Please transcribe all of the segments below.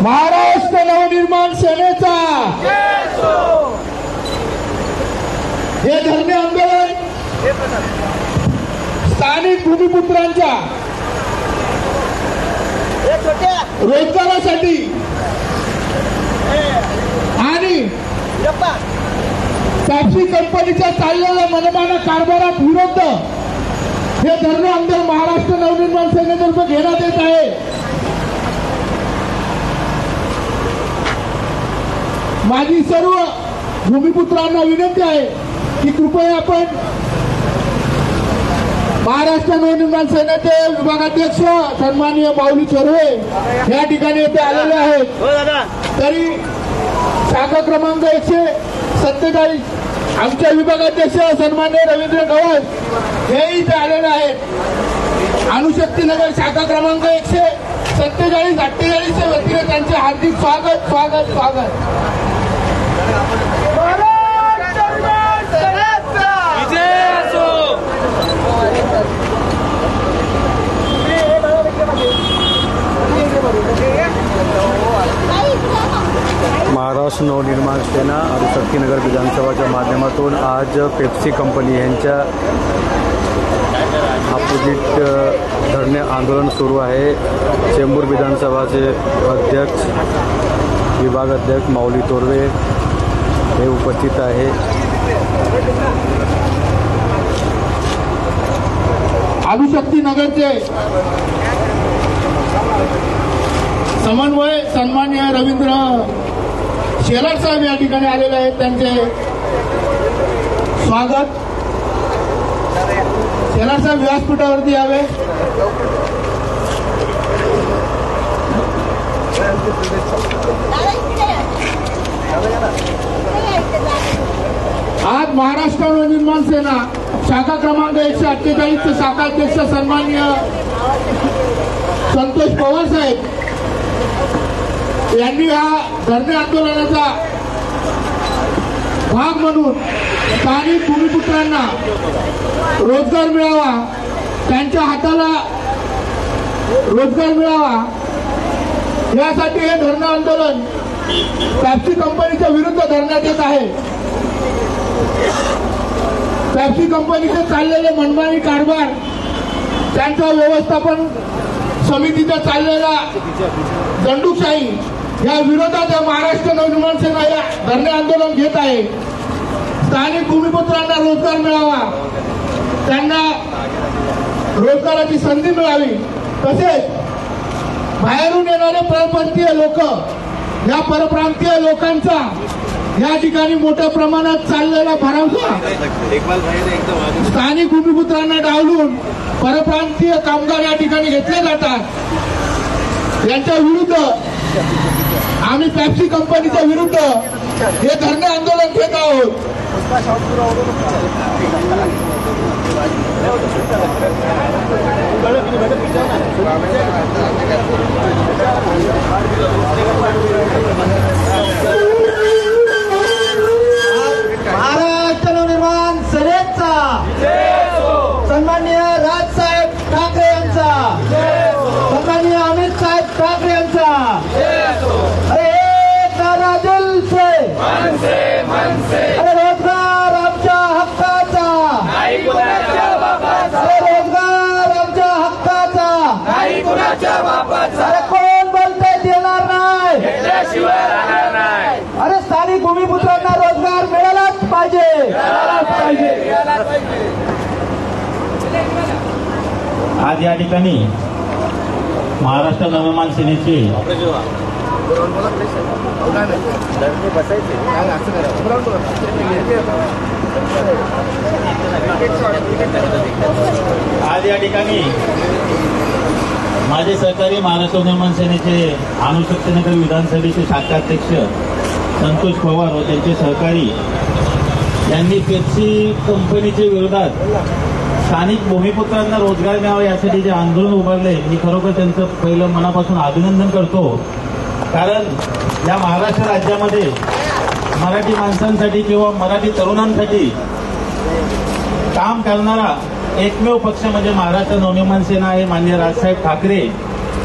महाराष्ट्र नवनिर्माण सेनेचा हे धरणे आंदोलन स्थानिक भूमिपुत्रांच्या रोजगारासाठी आणि पॅप्सी कंपनीच्या चाललेल्या मनमाना कारभारात विरुद्ध हे धरणे आंदोलन महाराष्ट्र नवनिर्माण सेनेतर्फे घेण्यात येत आहे। माझी सर्व भूमिपुत्रांना विनंती आहे की कृपया आपण महाराष्ट्र नवनिर्माण सेनेचे विभागाध्यक्ष सन्माननीय माऊली चोरवे या ठिकाणी येथे आलेले आहेत। तरी शाखा क्रमांक 147 आमचे विभागाध्यक्ष सन्माननीय रवींद्र गवस हे इथे आलेले आहेत। अणुशक्तीनगर शाखा क्रमांक 147, 48 च्या वतीने त्यांचे हार्दिक स्वागत स्वागत स्वागत। महाराष्ट्र नवनिर्माण सेना अणुशक्तीनगर विधानसभाच्या माध्यमातून आज पेप्सी कंपनी यांच्या अपोजिट धरणे आंदोलन सुरू आहे। चेंबूर विधानसभाचे अध्यक्ष विभागाध्यक्ष माऊली तोरवे हे उपस्थित आहे। अणुशक्तीनगरचे समन्वय सन्माननीय रवींद्र शेलार साहेब या ठिकाणी आलेले आहेत, त्यांचे स्वागत। शेलार साहेब व्यासपीठावरती यावे। आज महाराष्ट्र नवनिर्माण सेना शाखा क्रमांक 148 चे शाखाध्यक्ष सन्माननीय संतोष पवार साहेब यांनी हा धरणे आंदोलनाचा भाग म्हणून स्थानिक भूमिपुत्रांना रोजगार मिळावा, त्यांच्या हाताला रोजगार मिळावा यासाठी हे धरणे आंदोलन पॅप्सी कंपनीच्या विरुद्ध धरण्यात येत आहे। पॅप्सी कंपनीचे चाललेले मनमानी कारभार, त्यांचा व्यवस्थापन समितीचा चाललेला दंडुकशाही या विरोधात महाराष्ट्र नवनिर्माण सेना या धरणे आंदोलन घेत आहे। स्थानिक भूमिपुत्रांना रोजगार मिळावा, त्यांना रोजगाराची संधी मिळावी, तसेच बाहेरून येणारे परप्रांतीय लोक, या परप्रांतीय लोकांचा या ठिकाणी मोठ्या प्रमाणात चाललेला भरवसा स्थानिक भूमिपुत्रांना डावलून परप्रांतीय कामगार या ठिकाणी घेतले जातात। यांच्या विरुद्ध आम्ही पॅप्सी कंपनीच्या विरुद्ध हे धरणे आंदोलन घेत आहोत। महाराष्ट्र नवनिर्माण सेनेचा सन्माननीय राजसाहेब ठाकरे यांचा, सन्माननीय अमित साहेब ठाकरे यांचा। अरे दादा दिल से अरे रोजगार आमच्या हक्काचा, अरे रोजगार आमच्या हक्काचा, अरे कोण बोलतंय देणार नाही, अरे स्थानिक भूमिपुत्रांना रोजगार मिळालाच पाहिजे। आज या ठिकाणी महाराष्ट्र नवनिर्माण सेनेचे आज या ठिकाणी माझे सहकारी महाराष्ट्र नवनिर्माण सेनेचे अणुशक्तीनगर विधानसभेचे शाखाध्यक्ष संतोष पवार व त्यांचे सहकारी यांनी पेप्सी कंपनीच्या विरोधात स्थानिक भूमिपुत्रांना रोजगार मिळावा यासाठी जे आंदोलन उभारले, मी खरोखर त्यांचं पहिलं मनापासून अभिनंदन करतो। कारण या महाराष्ट्र राज्यामध्ये मराठी माणसांसाठी किंवा मराठी तरुणांसाठी काम करणारा एकमेव पक्ष म्हणजे महाराष्ट्र नवनिर्माण सेना आहे। माननीय राजसाहेब ठाकरे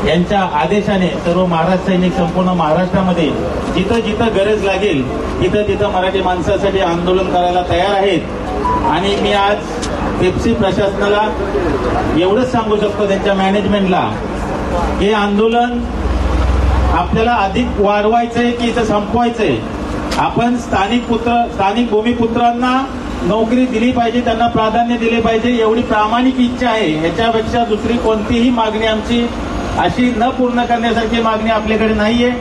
यांच्या आदेशाने सर्व महाराष्ट्र सैनिक संपूर्ण महाराष्ट्रामध्ये जिथं जिथं गरज लागेल तिथं तिथं मराठी माणसासाठी आंदोलन करायला तयार आहेत। आणि मी आज पेप्सी प्रशासनाला एवढंच सांगू शकतो, त्यांच्या मॅनेजमेंटला, हे आंदोलन आपल्याला अधिक वाढवायचंय की इथं संपवायचंय। आपण स्थानिक भूमिपुत्रांना नोकरी दिली पाहिजे, त्यांना प्राधान्य दिले पाहिजे, एवढी प्रामाणिक इच्छा आहे। याच्यापेक्षा दुसरी कोणतीही मागणी आमची अशी न पूर्ण करण्यासारखी मागणी आपल्याकडे नाहीये।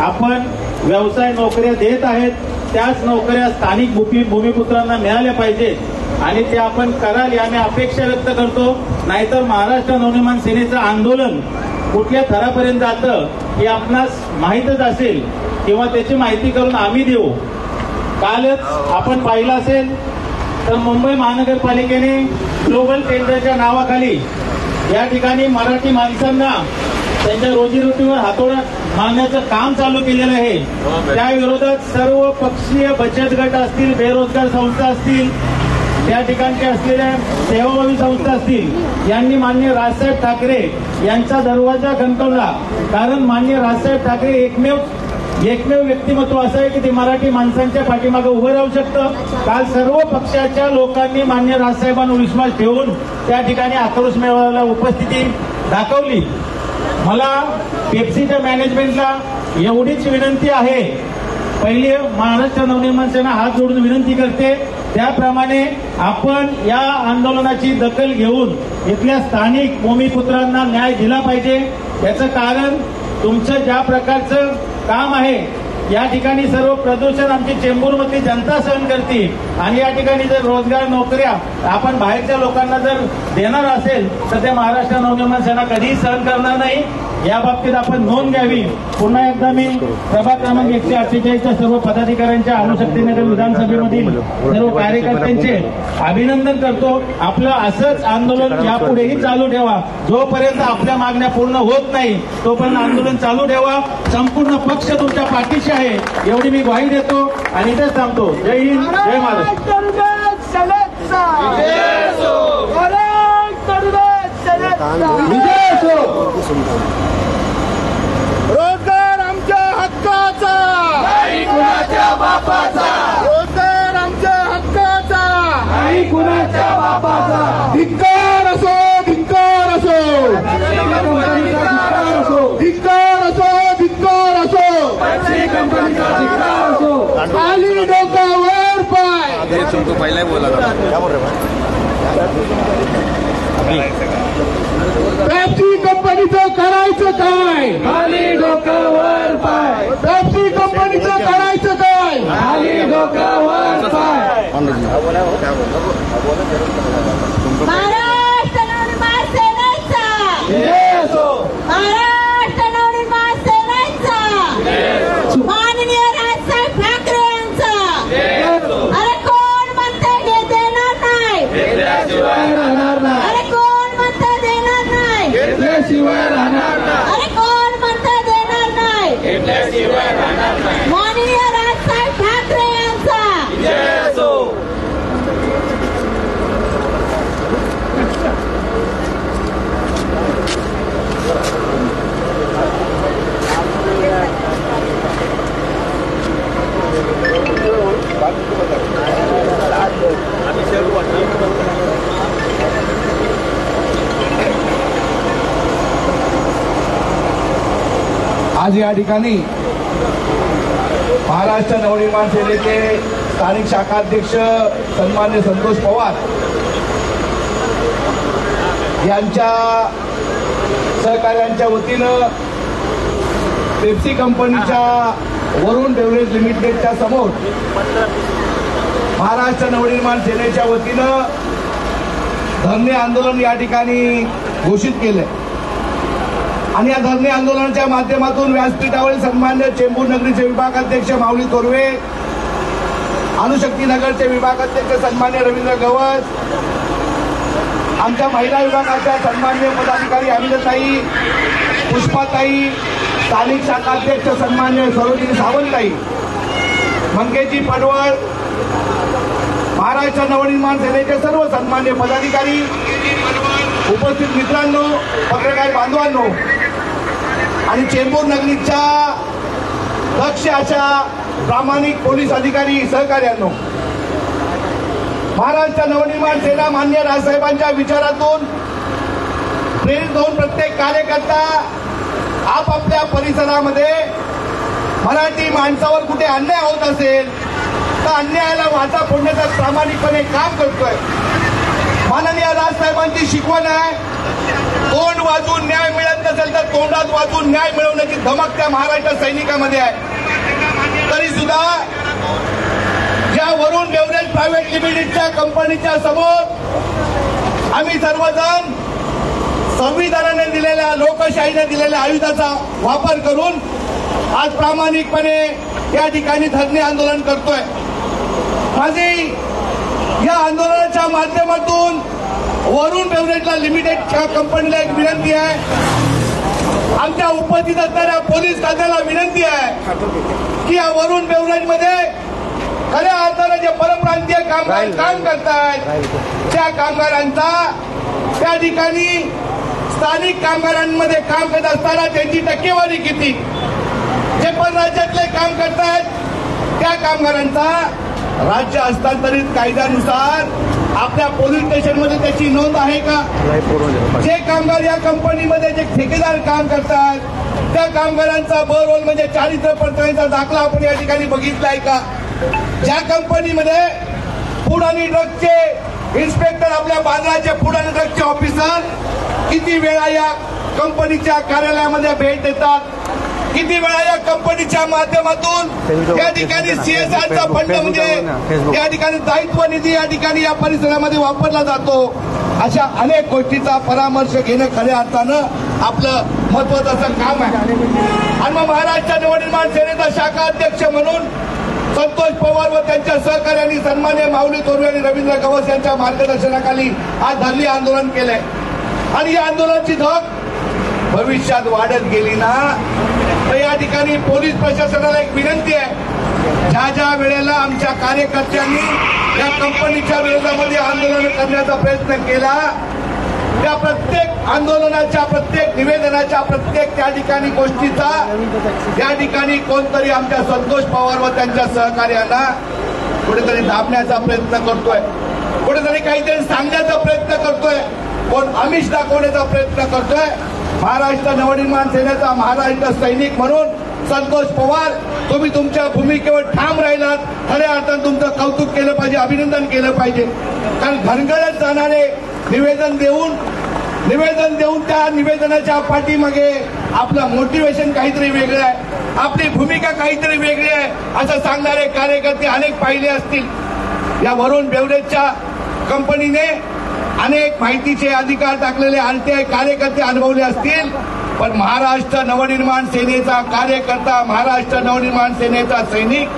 आपण व्यवसाय नोकऱ्या देत आहेत, त्याच नोकऱ्या स्थानिक भूमिपुत्रांना मिळाल्या पाहिजेत आणि ते आपण कराल आम्ही अपेक्षा व्यक्त करतो। नाहीतर महाराष्ट्र नवनिर्माण सेनेचं आंदोलन कुठल्या थरापर्यंत जातं हे आपणास माहीतच असेल किंवा त्याची माहिती करून आम्ही देऊ। कालच आपण पाहिलं असेल तर मुंबई महानगरपालिकेने ग्लोबल टेंडरच्या नावाखाली या ठिकाणी मराठी माणसांना त्यांच्या रोजीरोटीवर हातोडा मारण्याचं काम चालू केलेलं आहे। त्या विरोधात सर्व पक्षीय बचत गट असतील, बेरोजगार संस्था असतील, त्या ठिकाणचे असलेल्या सेवाभावी संस्था असतील, यांनी माननीय राजसाहेब ठाकरे यांचा दरवाजा खणखणला। कारण माननीय राजसाहेब ठाकरे एकमेव व्यक्तिमत्व असं आहे की ते मराठी माणसांच्या पाठीमागे उभं राहू शकतं। काल सर्व पक्षाच्या लोकांनी माननीय राजसाहेबांवर विश्वास ठेवून त्या ठिकाणी आक्रोश मेळाव्याला उपस्थिती दाखवली। मला पेप्सीच्या मॅनेजमेंटला एवढीच विनंती आहे, पहिले महाराष्ट्र नवनिर्माण सेना हात जोडून विनंती करते, त्याप्रमाणे आपण या आंदोलनाची दखल घेऊन इथल्या स्थानिक भूमिपुत्रांना न्याय दिला पाहिजे। याचं कारण तुमचं ज्या प्रकारचं काम आहे, या ठिकाणी सर्व प्रदूषण आमची चेंबूरमधली जनता सहन करते आणि या ठिकाणी जर रोजगार नोकऱ्या आपण बाहेरच्या लोकांना जर देणार असेल तर ते महाराष्ट्र नवनिर्माण सेना कधीही सहन करणार नाही। या बाबतीत आपण नोंद घ्यावी। पुन्हा एकदा मी प्रभाग क्रमांक 148च्या सर्व पदाधिकाऱ्यांच्या अणुशक्तीनगर विधानसभेमधील सर्व कार्यकर्त्यांचे अभिनंदन करतो। आपलं असंच आंदोलन यापुढेही चालू ठेवा, जोपर्यंत आपल्या मागण्या पूर्ण होत नाही तोपर्यंत आंदोलन चालू ठेवा। संपूर्ण पक्ष तुमच्या पाठीशी आहे एवढी मी ग्वाही देतो आणि इथेच थांबतो। जय हिंद, जय महाराष्ट्र। रोजगार आमच्या हक्काचा, नाही कुणाच्या बापाचा, रोजगार आमच्या हक्काचा, नाही कुणाच्या बापाचा। धिक्कार असो, धिक्कार असो, धिक्कार असो, धिक्कार असो, पेप्सी कंपनीचा धिक्कार असो। खाली डोक्यावर पाय। तुमको पहिला बोला क्या बोल रहे पेप्सी कंपनीचं करायचं काय? खाली डोक्यावर पाय, पेप्सी कंपनीचं करायचं काय? खाली डोक्यावर पाय। महाराष्ट्र नवनिर्माण सेनेचा, महाराष्ट्र नवनिर्माण सेनेचा, माननीय राजसाहेब ठाकरे यांचा। अरे कोण म्हणते देणार नाही, अरे कोण म्हणते देणार नाही, अरे कोण म्हणते देणार नाही, माननीय राजसाहेब ठाकरे यांचा। आज या ठिकाणी महाराष्ट्र नवनिर्माण सेनेचे स्थानिक शाखाध्यक्ष सन्मान्य संतोष पवार यांच्या सहकार्यांच्या वतीनं पेप्सी कंपनीच्या वरुण बेवरेज लिमिटेडच्या समोर महाराष्ट्र नवनिर्माण सेनेच्या वतीनं धरणे आंदोलन या ठिकाणी घोषित केलंय आणि या धरणे आंदोलनाच्या माध्यमातून व्यासपीठावरील सन्मान्य चेंबूर नगरीचे विभागाध्यक्ष माऊली तोरवे, अणुशक्ती नगरचे विभागाध्यक्ष सन्मान्य रवींद्र गवस, आमच्या महिला विभागाच्या सन्मान्य पदाधिकारी अमिताताई, पुष्पाताई, स्थानिक शाखाध्यक्ष सन्मान्य सरोजिनी सावंतताई, मंगेशजी पडवळ, महाराष्ट्र नवनिर्माण सेनेचे सर्व सन्मान्य पदाधिकारी, उपस्थित मित्रांनो, पत्रकार बांधवांनो, आणि चेंबूर नगरीच्या दक्ष अशा प्रामाणिक पोलीस अधिकारी सहकार्यांनो, महाराष्ट्र नवनिर्माण सेना मान्य राजसाहेबांच्या विचारातून प्रेरित होऊन प्रत्येक कार्यकर्ता आपापल्या परिसरामध्ये मराठी माणसावर कुठे अन्याय होत असेल तर अन्यायाला वाचा फोडण्याचं प्रामाणिकपणे काम करतोय. माननीय राजसाहेबांची शिकवण आहे, तोंड वाजून न्याय मिळत नसेल तर तोंडात वाजून न्याय मिळवण्याची धमक त्या महाराष्ट्र सैनिकामध्ये आहे. तरी सुद्धा ज्या वरुण बेवरेज प्रायव्हेट लिमिटेडच्या कंपनीच्या समोर आम्ही सर्वजण संविधानाने दिलेल्या, लोकशाहीने दिलेल्या आयुधाचा वापर करून आज प्रामाणिकपणे या ठिकाणी धरणे आंदोलन करतोय. माझी या आंदोलनाच्या माध्यमातून वरुण बेवरेजला लिमिटेडच्या कंपनीला एक विनंती आहे, आमच्या उपस्थित असणाऱ्या पोलीस खात्याला विनंती आहे की या वरुण बेवरेजमध्ये खऱ्या अर्थाने जे परप्रांतीय कामगार काम करतायत त्या कामगारांचा त्या ठिकाणी स्थानिक कामगारांमध्ये काम करत असताना त्यांची टक्केवारी किती, जे पण राज्यातले काम करतायत त्या कामगारांचा राज्य हस्तांतरित कायद्यानुसार आपल्या पोलीस स्टेशनमध्ये त्याची नोंद आहे का? जे कामगार या कंपनीमध्ये जे ठेकेदार काम करतात त्या कामगारांचा बरोल म्हणजे चारित्र्य पडताळणीचा दाखला आपण या ठिकाणी बघितलाय का? ज्या कंपनीमध्ये फूड आणि ड्रगचे इन्स्पेक्टर, आपल्या बांद्राचे फूड आणि ड्रगचे ऑफिसर किती वेळा या कंपनीच्या कार्यालयामध्ये भेट देतात, किती वेळा या कंपनीच्या माध्यमातून या ठिकाणी सीएसआरचा फंड म्हणजे या ठिकाणी दायित्व निधी या ठिकाणी या परिसरामध्ये वापरला जातो. अशा अनेक गोष्टीचा परामर्श घेणं खऱ्या अर्थानं आपलं महत्वाचं असं काम आहे. आणि मग महाराष्ट्र नवनिर्माण सेनेचा शाखा अध्यक्ष म्हणून संतोष पवार व त्यांच्या सहकार्यांनी सन्मान्य माऊली तोरवे आणि रवींद्र गवस यांच्या मार्गदर्शनाखाली आज धरणे आंदोलन केलंय. आणि या आंदोलनाची धग भविष्यात वाढत गेली ना तर या ठिकाणी पोलीस प्रशासनाला एक विनंती आहे, ज्या ज्या वेळेला आमच्या कार्यकर्त्यांनी या कंपनीच्या विरोधामध्ये आंदोलन करण्याचा प्रयत्न केला त्या प्रत्येक आंदोलनाच्या, प्रत्येक निवेदनाच्या, प्रत्येक त्या ठिकाणी गोष्टीचा या ठिकाणी कोणतरी आमच्या संतोष पवार व त्यांच्या सहकार्यांना कुठेतरी दाबण्याचा प्रयत्न करतोय, कुठेतरी काहीतरी सांगण्याचा प्रयत्न करतोय, कोण आमिष दाखवण्याचा प्रयत्न करतोय. महाराष्ट्र नवनिर्माण सेनेचा महाराष्ट्र सैनिक म्हणून संतोष पवार, तुम्ही तुमच्या भूमिकेवर ठाम राहिलात, खऱ्या अर्थानं तुमचं कौतुक केलं पाहिजे, अभिनंदन केलं पाहिजे. कारण घनघणत जाणारे निवेदन देऊन त्या निवेदनाच्या पाठीमागे आपलं मोटिवेशन काहीतरी वेगळं आहे, आपली भूमिका काहीतरी वेगळी आहे असं सांगणारे कार्यकर्ते अनेक पाहिले असतील. या वरुण बेवरेजच्या कंपनीने अनेक माहितीचे अधिकार टाकलेले आरटीआय कार्यकर्ते अनुभवले असतील, पण महाराष्ट्र नवनिर्माण सेनेचा कार्यकर्ता, महाराष्ट्र नवनिर्माण सेनेचा सैनिक,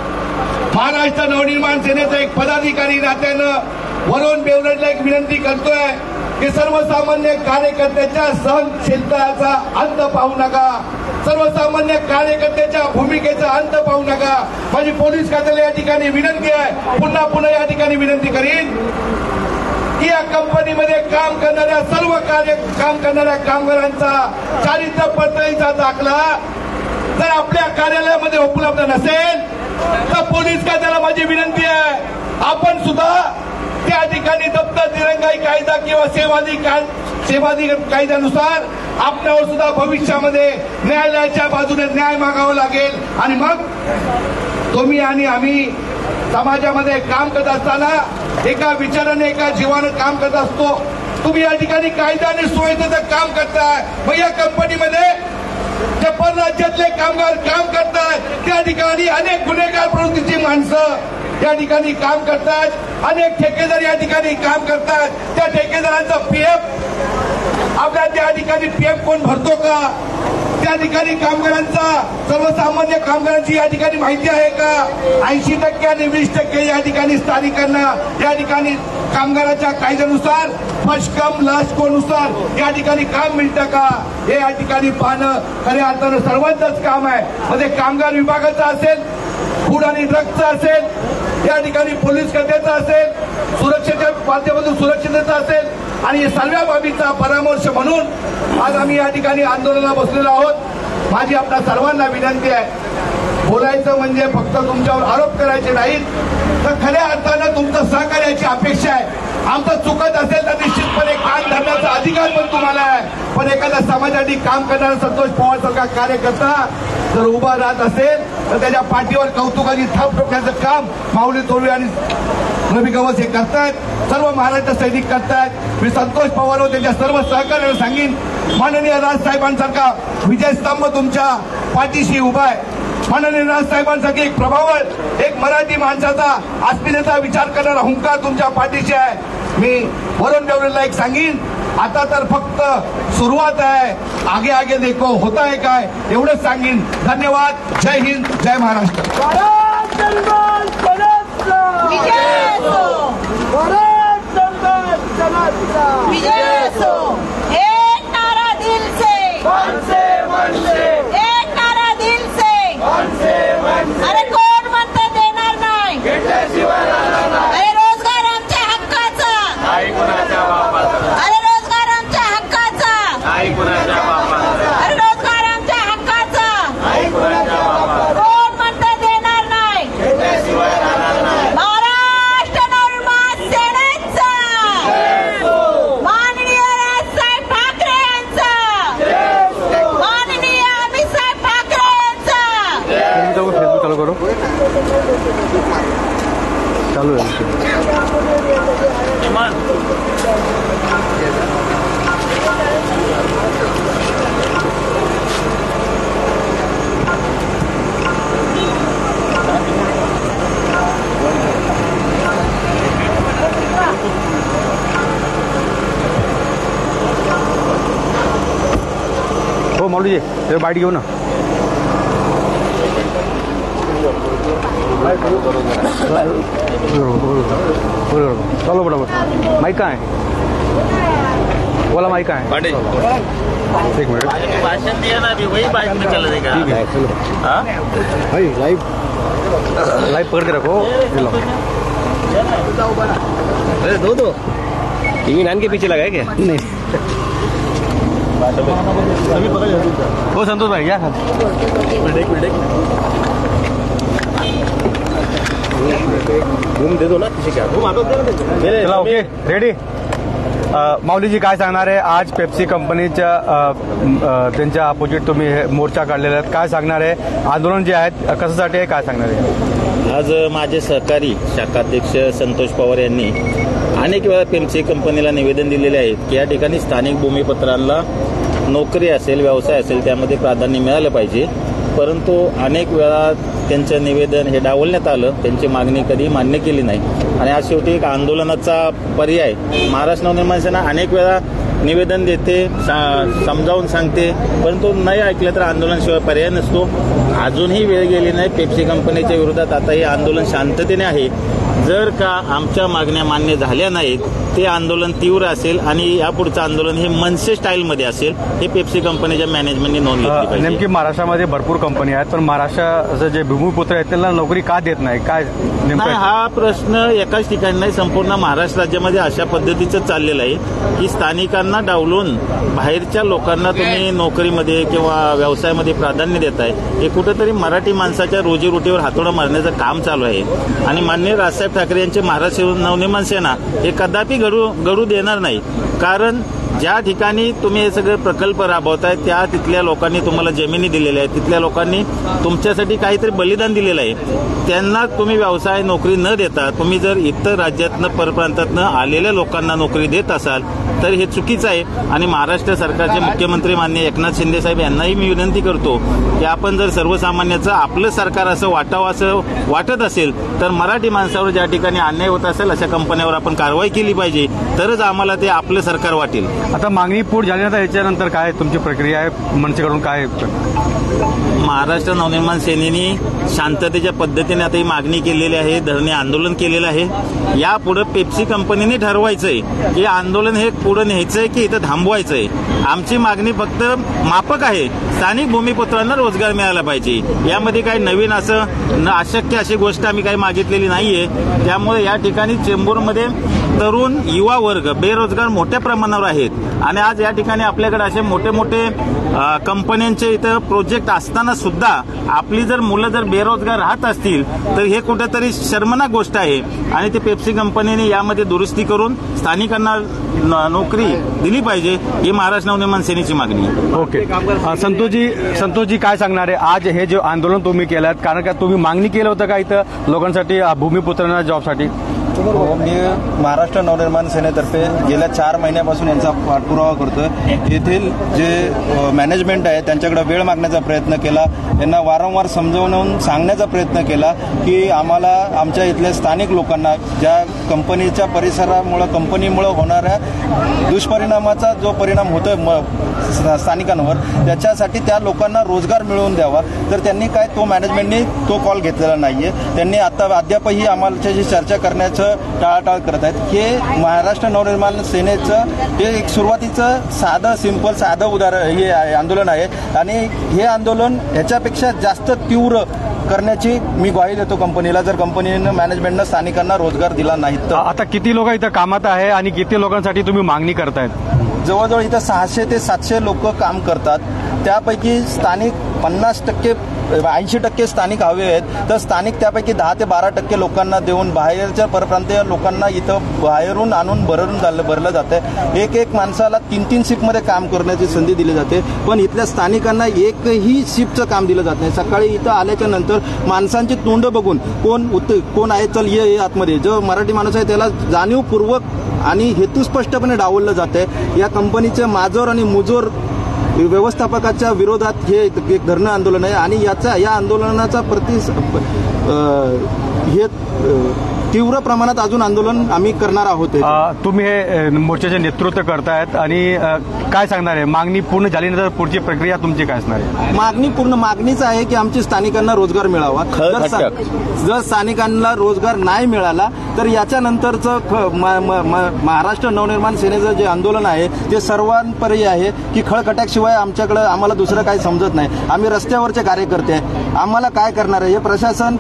महाराष्ट्र नवनिर्माण सेनेचा एक पदाधिकारी नात्यानं वरुण बेवरेजला एक विनंती करतोय की सर्वसामान्य कार्यकर्त्याच्या सहनशीलतेचा अंत पाहू नका, सर्वसामान्य कार्यकर्त्याच्या भूमिकेचा अंत पाहू नका. माझी पोलीस खात्याला या ठिकाणी विनंती आहे, पुन्हा या ठिकाणी विनंती करीन की या कंपनीमध्ये काम करणाऱ्या कामगारांचा चारित्र्य पडताळणीचा दाखला जर आपल्या कार्यालयामध्ये उपलब्ध नसेल तर पोलीस खात्याला माझी विनंती आहे, आपण सुद्धा त्या ठिकाणी दप्तर दिरंगाई कायदा किंवा सेवादी कायद्यानुसार आपल्यावर सुद्धा भविष्यामध्ये न्यायालयाच्या बाजूने न्याय मागावा लागेल. आणि मग तुम्ही आणि आम्ही समाजामध्ये काम करत असताना एका विचाराने, एका जीवानं काम करत असतो. तुम्ही या ठिकाणी कायद्याने सुव्यवस्थेचं काम करताय, मग या कंपनीमध्ये जे परराज्यातले कामगार काम करतात त्या ठिकाणी अनेक गुन्हेगार प्रवृत्तीची माणसं या ठिकाणी काम करतात, अनेक ठेकेदार या ठिकाणी काम करतात. त्या ठेकेदारांचा पीएफ आपल्या त्या ठिकाणी पीएफ कोण भरतो का? त्या ठिकाणी कामगारांचा, सर्वसामान्य कामगारांची या ठिकाणी माहिती आहे का? 80% आणि 20% या ठिकाणी स्थानिकांना या ठिकाणी कामगाराच्या कायद्यानुसार पशकम लास्कोनुसार या ठिकाणी काम मिळतं का हे या ठिकाणी पाहणं खऱ्या अर्थानं सर्वांचंच काम आहे. म्हणजे कामगार विभागाचं असेल, फूड आणि ड्रग्सचं असेल, या ठिकाणी पोलीस खात्याचं असेल, सुरक्षेच्या माध्यमातून सुरक्षिततेचा असेल आणि या सर्व बाबींचा परामर्श म्हणून आज आम्ही या ठिकाणी आंदोलनाला बसलेलो आहोत. माझी आपल्या सर्वांना विनंती आहे, बोलायचं म्हणजे फक्त तुमच्यावर आरोप करायचे नाहीत, तर खऱ्या अर्थानं तुमचं सहकार्याची अपेक्षा आहे. आमचं चुकत असेल तर निश्चितपणे कान धरण्याचा अधिकार पण तुम्हाला आहे. पण एखाद्या समाजासाठी काम करणारा संतोष पवार सारखा कार्यकर्ता जर उभा राहत असेल तर त्याच्या पाठीवर कौतुकाची थाप ठोकण्याचं काम माऊली तोरवे आणि रवी गवस हे करतायत. सर्व महाराष्ट्र सैनिक करतायत. मी संतोष पवार व त्यांच्या सर्व सहकार्याला सांगेन, माननीय राजसाहेबांसारखा विजयस्तंभ तुमच्या पाठीशी उभा आहे. माननीय राजसाहेबांसाठी एक प्रभावळ, एक मराठी माणसाचा अस्मितेचा विचार करणारा हुंकार तुमच्या पाठीशी आहे. मी वरुण देवरेला एक सांगेन, आता तर फक्त सुरुवात आहे, आगे आगे देखो होता है काय, एवढंच सांगेन. धन्यवाद. जय हिंद, जय महाराष्ट्र. विजय असो. एक नारा दिल से, एक नारा दिल से. अरे कोण म्हणतं देणार नाही? अरे रोजगार आमच्या हक्काचा, अरे रोजगार आमच्या हक्काचा, अरे रोजगार आमच्या हक्काचा. कोण म्हणतं देणार नाही? महाराष्ट्र नवनिर्माण सेनेचा, माननीय राजसाहेब ठाकरे यांचा, माननीय अमितसाहेब ठाकरे यांचा. फेसबुक चालू करो, चालू आहे. हो माऊलीजी, ते बाईट घेऊ ना. चलो बरोबर. माईक काय बोला, माईक काय? एक मिनिट, भाषण दिया ना अभी, वही बाइक में चल देगा. ठीक है, चलो. भाई लाइव पकड़ के रखो. अरे दो टीवी 9 के पीछे लगा है क्या? नहीं. हो संतोष भाई, या एक मिनट घूम दे दो ना, किसी क्या घूम आता चला. Okay, ready. माऊलीजी काय सांगणार आहे? आज पेप्सी कंपनीच्या त्यांच्या अपोजिट तुम्ही मोर्चा काढलेला आहे, काय सांगणार आहे? आंदोलन जे आहेत कशासाठी आहे, काय सांगणार आहे? आज माझे सहकारी शाखाध्यक्ष संतोष पवार यांनी अनेक वेळा पेप्सी कंपनीला निवेदन दिलेले आहेत की या ठिकाणी स्थानिक भूमिपत्रांना नोकरी असेल, व्यवसाय असेल, त्यामध्ये प्राधान्य मिळालं पाहिजे. परंतु अनेक वेळा त्यांचं निवेदन हे डावलण्यात आलं, त्यांची मागणी कधी मान्य केली नाही आणि आज शेवटी एक आंदोलनाचा पर्याय महाराष्ट्र नवनिर्माण सेना अनेक वेळा निवेदन देते, समजावून सांगते, परंतु नाही ऐकलं तर आंदोलनाशिवाय पर्याय नसतो. अजूनही वेळ गेली नाही. पेप्सी कंपनीच्या विरोधात आता हे आंदोलन शांततेने आहे. जर का आमच्या मागण्या मान्य झाल्या नाहीत, ते आंदोलन तीव्र असेल आणि यापुढचं आंदोलन हे मनसे स्टाईलमध्ये असेल, हे पेप्सी कंपनीच्या मॅनेजमेंटने नोंद घेतली पाहिजे. नेमकी महाराष्ट्रामध्ये भरपूर कंपनी आहेत, पण महाराष्ट्राचं जे भूमिपुत्र आहेत त्यांना नोकरी का देत नाही, काय नेमकं? हा प्रश्न एकाच ठिकाणी नाही, संपूर्ण महाराष्ट्र राज्यामध्ये अशा पद्धतीचं चाललेलं आहे की स्थानिकांना डावलून बाहेरच्या लोकांना तुम्ही नोकरीमध्ये किंवा व्यवसायामध्ये प्राधान्य देताय. हे कुठेतरी मराठी माणसाच्या रोजीरोटीवर हातोडा मारण्याचं काम चालू आहे आणि माननीय राजसाहेब ठाकरे यांचे महाराष्ट्र नवनिर्माण सेना हे कदापि घडू देणार नाही. कारण ज्या ठिकाणी तुम्ही हे सगळे प्रकल्प राबवताय त्या तिथल्या लोकांनी तुम्हाला जमिनी दिलेल्या आहेत, तिथल्या लोकांनी तुमच्यासाठी काहीतरी बलिदान दिलेलं आहे. त्यांना तुम्ही व्यवसाय नोकरी न देता तुम्ही जर इतर राज्यातनं परप्रांतातनं आलेल्या लोकांना नोकरी देत असाल तर हे चुकीचं आहे. आणि महाराष्ट्र सरकारचे मुख्यमंत्री माननीय एकनाथ शिंदे साहेब यांनाही मी विनंती करतो की आपण जर सर्वसामान्याचं आपलं सरकार असं वाटावं असं वाटत असेल तर मराठी माणसावर ज्या ठिकाणी अन्याय होत असेल अशा कंपन्यांवर आपण कारवाई केली पाहिजे, तरच आम्हाला ते आपलं सरकार वाटेल. आता मागणी पूर्ण झाल्यानंतर याच्यानंतर काय तुमची प्रक्रिया आहे? मनसेकडून काय? महाराष्ट्र नवनिर्माण सेनेने शांततेच्या पद्धतीने आता ही मागणी केलेली आहे, धरणे आंदोलन केलेलं आहे. यापुढे पेप्सी कंपनीने ठरवायचंय की आंदोलन हे पुढे न्यायचंय की इथं थांबवायचंय. आमची मागणी फक्त माफक आहे, स्थानिक भूमिपुत्रांना रोजगार मिळाला पाहिजे. यामध्ये काही नवीन असं अशक्य अशी गोष्ट आम्ही काही मागितलेली नाहीये. त्यामुळे या ठिकाणी चेंबूरमध्ये तरुण युवा वर्ग बेरोजगार मोठ्या प्रमाणावर आहेत आणि आज या ठिकाणी आपल्याकडे असे मोठे मोठे कंपन्यांचे इथं प्रोजेक्ट असताना सुद्धा आपली जर मुलं जर बेरोजगार राहत असतील तर हे कुठेतरी शर्मनाक गोष्ट आहे आणि ते पेप्सी कंपनीने यामध्ये दुरुस्ती करून स्थानिकांना नोकरी दिली पाहिजे ही महाराष्ट्र नवनिर्माण सेनेची मागणी आहे. ओके. संतोषजी काय सांगणार आहे आज हे जे आंदोलन तुम्ही केलं कारण का तुम्ही मागणी केलं होतं का इथं लोकांसाठी भूमिपुत्रांना जॉबसाठी? मी महाराष्ट्र नवनिर्माण सेनेतर्फे गेल्या 4 महिन्यापासून यांचा पाठपुरावा करतोय. येथील जे मॅनेजमेंट आहे त्यांच्याकडे वेळ मागण्याचा प्रयत्न केला, यांना वारंवार समजावून सांगण्याचा प्रयत्न केला की आम्हाला आमच्या इथल्या स्थानिक लोकांना ज्या कंपनीच्या कंपनीमुळे होणाऱ्या दुष्परिणामाचा जो परिणाम होतोय स्थानिकांवर त्याच्यासाठी त्या लोकांना रोजगार मिळवून द्यावा. तर त्यांनी काय तो मॅनेजमेंटनी तो कॉल घेतलेला नाहीये. त्यांनी आता अद्यापही आम्हालाशी चर्चा करण्याचं टाळाटाळ करत आहेत. हे महाराष्ट्र नवनिर्माण सेनेचं हे एक सुरुवातीचं साधं उदाहरण हे आंदोलन आहे आणि हे आंदोलन ह्याच्यापेक्षा जास्त तीव्र करण्याची मी ग्वाही देतो कंपनीला जर कंपनीनं मॅनेजमेंटनं स्थानिकांना रोजगार दिला नाही तर. आता किती लोक इथं कामात आहे आणि किती लोकांसाठी तुम्ही मागणी करतायत? जवळजवळ इथं 600 ते 700 लोक काम करतात. त्यापैकी स्थानिक 80% स्थानिक हवे आहेत तर स्थानिक त्यापैकी 10 ते 12% लोकांना देऊन बाहेरच्या परप्रांतीय लोकांना इथं बाहेरून आणून भरलं जातं. एक माणसाला 3 शिफ्टमध्ये काम करण्याची संधी दिली जाते पण इथल्या स्थानिकांना एकही शिफ्टचं काम दिलं जात नाही. सकाळी इथं आल्याच्या नंतर माणसांची तोंड बघून कोण आहे चल ये आतमध्ये जो मराठी माणूस आहे त्याला जाणीवपूर्वक आणि हेतुस्पष्टपणे डावललं जाते. या कंपनीचे माजोर आणि मुजोर व्यवस्थापकाच्या विरोधात हे एक धरणं आंदोलन आहे आणि या आंदोलनाचा तीव्र प्रमाणात अजून आंदोलन आम्ही करणार आहोत. तुम्ही हे मोर्चाचे नेतृत्व करतायत आणि काय सांगणार आहे मागणी पूर्ण झाल्यानंतर पुढची प्रक्रिया तुमची काय असणार आहे? मागणीच आहे की आमची स्थानिकांना रोजगार मिळावा. जर स्थानिकांना रोजगार नाही मिळाला तर याच्यानंतरचं महाराष्ट्र नवनिर्माण सेनेचं जे आंदोलन आहे ते सर्वांपर्यंत आहे की खळखट्याशिवाय आम्हाला दुसरं काही समजत नाही. आम्ही रस्त्यावरचे कार्यकर्ते आहे. आम्हाला काय करणार आहे हे प्रशासन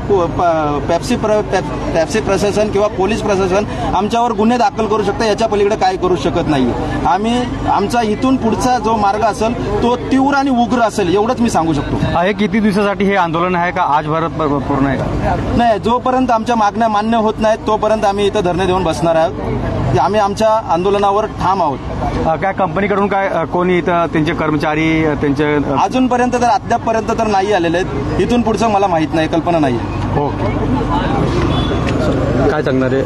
पेप्सी प्रशासन किंवा पोलीस प्रशासन आमच्यावर गुन्हे दाखल करू शकतं याच्या पलीकडे काय करू शकत नाही. आमचा इथून पुढचा जो मार्ग असेल तो तीव्र आणि उग्र असेल एवढंच मी सांगू शकतो. हे किती दिवसासाठी हे आंदोलन आहे का आज भरत पूर्ण आहे का? नाही, जोपर्यंत आमच्या मागण्या मान्य होत नाहीत तोपर्यंत आम्ही इथं धरणे देऊन बसणार आहोत. आम्ही आमच्या आंदोलनावर ठाम आहोत. काय कंपनीकडून काय कोणी इथं त्यांचे कर्मचारी त्यांचे अजूनपर्यंत तर अद्यापपर्यंत तर नाही आलेले आहेत. इथून पुढचं मला माहित नाही, कल्पना नाही. हो. काय सांगणार आहे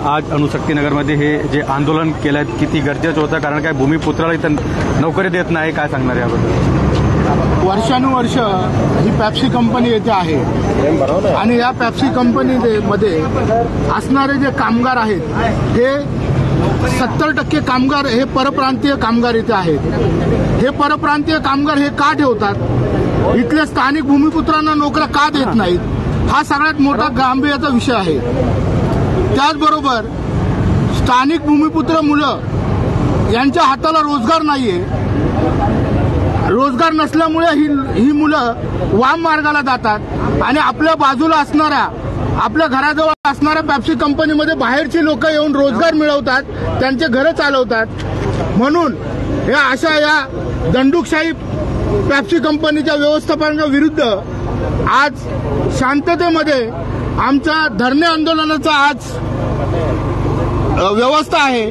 आज अणुशक्तीनगरमध्ये हे जे आंदोलन केलं आहे किती गरजेचं होतं कारण काय भूमिपुत्राला इथं नोकरी देत नाही काय सांगणार याबद्दल? वर्षानुवर्ष ही पेप्सी कंपनी येथे आहे आणि या पेप्सी कंपनीमध्ये असणारे जे कामगार आहेत हे 70% कामगार हे परप्रांतीय कामगार इथे आहेत. हे परप्रांतीय कामगार हे का ठेवतात? इथल्या स्थानिक भूमिपुत्रांना नोकऱ्या का देत नाहीत? हा सगळ्यात मोठा गांभीर्याचा विषय आहे. त्याचबरोबर स्थानिक भूमिपुत्र मुलं यांच्या हाताला रोजगार नाहीये. रोजगार नसल्यामुळे ही मुलं वाम मार्गाला जातात आणि आपल्या बाजूला असणाऱ्या आपल्या घराजवळ असणाऱ्या पेप्सी कंपनीमध्ये बाहेरची लोक येऊन रोजगार मिळवतात, त्यांचे घरं चालवतात. म्हणून या दंडुकशाही पेप्सी कंपनीच्या व्यवस्थापनाच्या विरुद्ध आज शांततेमध्ये आमच्या धरणे आंदोलनाचा आज व्यवस्था आहे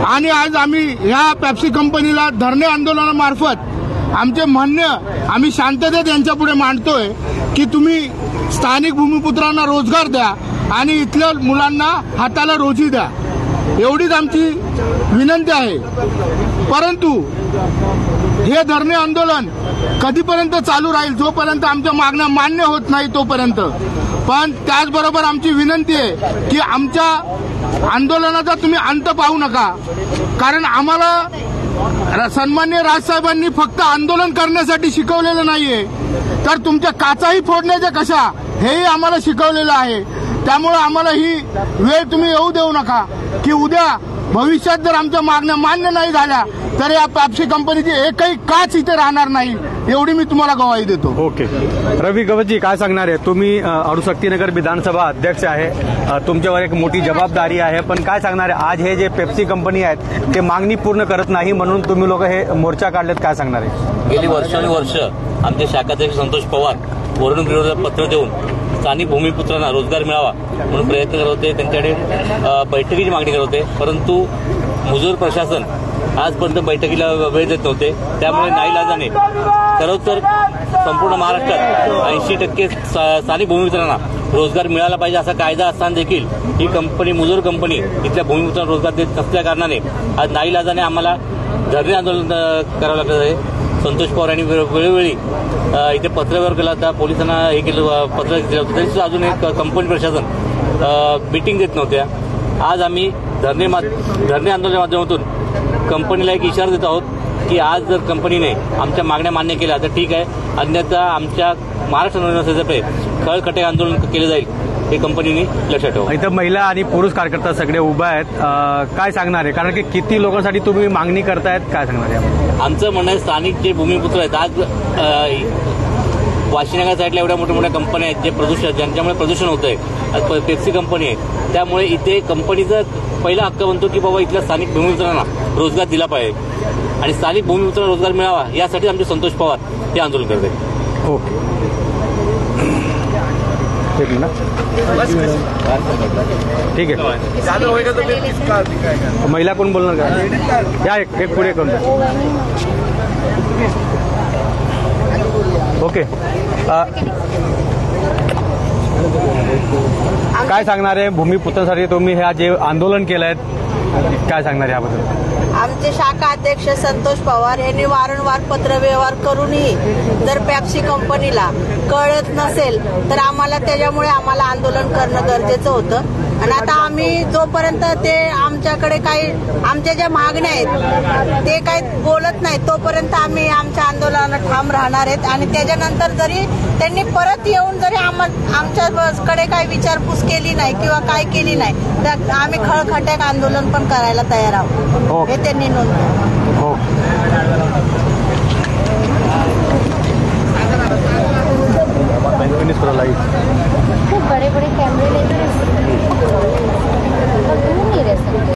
आणि आज आम्ही ह्या पेप्सी कंपनीला धरणे आंदोलनामार्फत आमचे म्हणणं आम्ही शांततेत यांच्यापुढे मांडतोय की तुम्ही स्थानिक भूमिपुत्रांना रोजगार द्या आणि इथल्या मुलांना हाताला रोजी द्या, एवढीच आमची विनंती आहे. परंतु हे धरणे आंदोलन कधीपर्यंत चालू राहील जोपर्यंत आमच्या मागण्या मान्य होत नाही तोपर्यंत. पण त्याचबरोबर आमची विनंती आहे की आमच्या आंदोलनाचा तुम्ही अंत पाहू नका, कारण आम्हाला सन्माननीय राजसाहेबांनी फक्त आंदोलन करण्यासाठी शिकवलेलं नाहीये तर तुमच्या काचाही फोडण्याच्या कशा हेही आम्हाला शिकवलेलं आहे. त्यामुळे आम्हाला ही वेळ तुम्ही येऊ देऊ नका की उद्या भविष्यात जर आमच्या मागण्या मान्य नाही झाल्या तर या पेप्सी कंपनीची एकही काच इथे राहणार नाही, एवढी मी तुम्हाला ग्वाही देतो. ओके. रवी गवतजी, काय सांगणार आहे? तुम्ही अडुशक्तीनगर विधानसभा अध्यक्ष आहे, तुमच्यावर एक मोठी जबाबदारी आहे, पण काय सांगणार आहे? आज हे जे पेप्सी कंपनी आहेत ते मागणी पूर्ण करत नाही म्हणून तुम्ही लोक हे मोर्चा काढलेत, काय सांगणार आहे? गेली वर्षानुवर्ष आमचे शाखाध्यक्ष संतोष पवार वरून विरोधात पत्र देऊन स्थानिक भूमिपुत्रांना रोजगार मिळावा म्हणून प्रयत्न करत होते, त्यांच्याकडे बैठकीची मागणी करत होते, परंतु मुजोर प्रशासन आजपर्यंत बैठकीला वेळ देत नव्हते. त्यामुळे नाईलाजाने खरोखर संपूर्ण महाराष्ट्रात 80% स्थानिक भूमिपुत्रांना रोजगार मिळाला पाहिजे असा कायदा असताना देखील ही कंपनी, मुजोर कंपनी, इथल्या भूमिपुत्रांना रोजगार देत नसल्या कारणाने आज नाईलाजाने आम्हाला धरणे आंदोलन करावं लागलं आहे. संतोष पवार यांनी वेळोवेळी इथे पत्रव्यवहार केला होता, पोलिसांना हे केलं, पत्र दिलं होतं, तरी सुद्धा अजून एक कंपनी प्रशासन मीटिंग देत नव्हत्या. आज आम्ही धरणे आंदोलनाच्या माध्यमातून कंपनीला एक इशारा देत आहोत की आज जर कंपनीने आमच्या मागण्या मान्य केल्या तर ठीक आहे, अन्यथा आमच्या महाराष्ट्र नवनिर्माण खळखटे आंदोलन केलं जाईल, हे कंपनीने लक्षात ठेवा. इथं महिला आणि पुरुष कार्यकर्ता सगळे उभे आहेत, काय सांगणार आहे? कारण की किती लोकांसाठी तुम्ही मागणी करतायत, काय सांगणार आहे? आमचं म्हणणं आहे, स्थानिक जे भूमिपुत्र आहेत, आज वाशीनगर साईडला एवढ्या मोठ्या मोठ्या कंपन्या आहेत जे प्रदूषण, ज्यांच्यामुळे प्रदूषण होत आहे, पेप्सी कंपनी आहे, त्यामुळे इथे कंपनीचा पहिला हक्क बनतो की बाबा इथल्या स्थानिक भूमिपुत्रांना रोजगार दिला पाहिजे आणि स्थानिक भूमिपुत्रांना रोजगार मिळावा यासाठी आमचे संतोष पवार हे आंदोलन करत आहेत. ओके. ठीक आहे. महिला कोण बोलणार का? या एक पुढे करून. ओके. काय सांगणार आहे भूमिपुत्रांसाठी तुम्ही हे जे आंदोलन केलं आहे, काय सांगणार आहे याबद्दल? आमचे शाखा अध्यक्ष संतोष पवार यांनी वारंवार पत्रव्यवहार करूनही जर पेप्सी कंपनीला कळत नसेल तर त्याच्यामुळे आम्हाला आंदोलन करणं गरजेचं होतं. आणि आता आम्ही जोपर्यंत ते आमच्याकडे काही आमच्या ज्या मागण्या आहेत ते काही बोलत नाही तोपर्यंत आम्ही आमच्या आंदोलनाला ठाम राहणार आहेत. आणि त्याच्यानंतर जरी त्यांनी परत येऊन जरी आमच्याकडे काही विचारपूस केली नाही किंवा काय केली नाही तर आम्ही खळखट्याक आंदोलन पण करायला तयार आहोत, हे त्यांनी नोंदवलं.